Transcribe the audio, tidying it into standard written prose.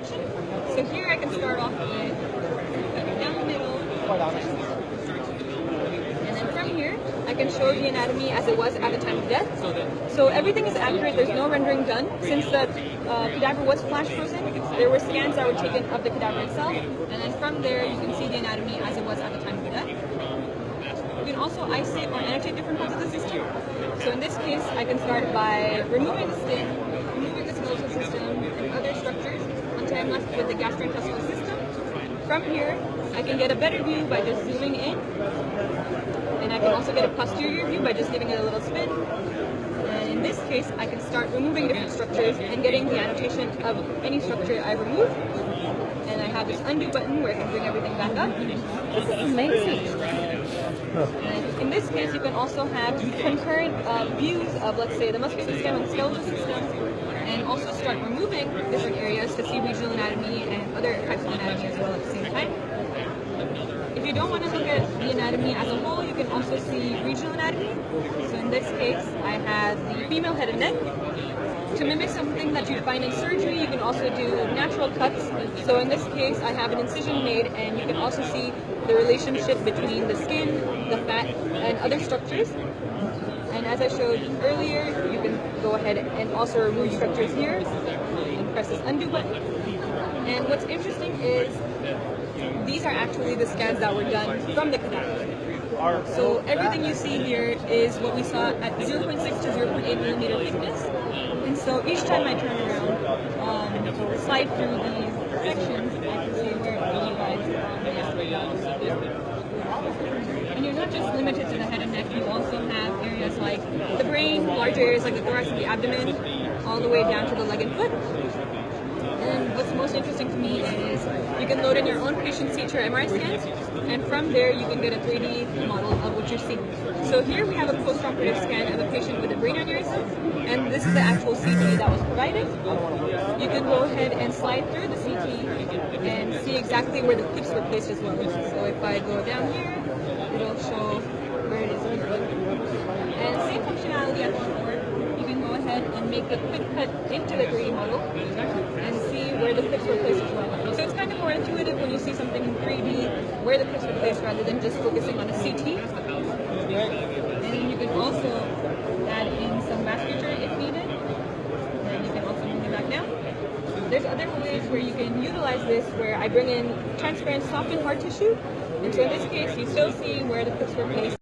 So here I can start off with cutting down the middle, and then from here I can show the anatomy as it was at the time of death. So everything is accurate, there's no rendering done. Since the cadaver was flash frozen, there were scans that were taken of the cadaver itself, and then from there you can see the anatomy as it was at the time of death. You can also isolate or annotate different parts of the system. So in this case, I can start by removing the skin, removing the skeletal system, and other structures until I'm left with the gastrointestinal system. From here, I can get a better view by just zooming in, and I can also get a posterior view by just giving it a little spin. And in this case, I can start removing different structures and getting the annotation of any structure I remove. And I have this undo button where I can bring everything back up. This is amazing. And in this case, you can also have concurrent views of, let's say, the muscular system and skeletal system, and also start removing different areas to see regional anatomy and other types of anatomy as well at the same time. If you don't want to look at the anatomy as a whole, you can also see regional anatomy. So in this case, I have the female head and neck. To mimic something that you find in surgery, you can also do natural cuts. So in this case, I have an incision made, and you can also see the relationship between the skin, the fat, and other structures. And as I showed earlier, you can go ahead and also remove structures here and press this undo button. And what's interesting is these are actually the scans that were done from the cadaver. So everything you see here is what we saw at 0.6 to 0.8 millimeter thickness. And so each time I turn around, slide through these sections, I can see where you guys and you're not just limited to the head and neck, you also have areas like the brain, larger areas like the thorax and the abdomen, all the way down to the leg and foot. And what's most interesting to me is you can load in your own patient CT or MRI scans, and from there you can get a 3D model of what you're seeing. So here we have a post-operative scan of a patient with a brain aneurysm, and this is the actual CT that was provided. You can go ahead and slide through the CT and see exactly where the clips were placed as well. So if I go down here, it'll show where it is here. And same functionality as before. You can go ahead and make a quick cut into the 3D model and see where the clips were placed as well. So it's kind of more intuitive when you see something in 3D, where the clips were placed rather than just focusing on a CT. And you can also add in some vasculature if needed. And you can also bring it back down. There's other ways where you can utilize this where I bring in transparent soft and hard tissue. And so in this case, you still see where the clips were placed.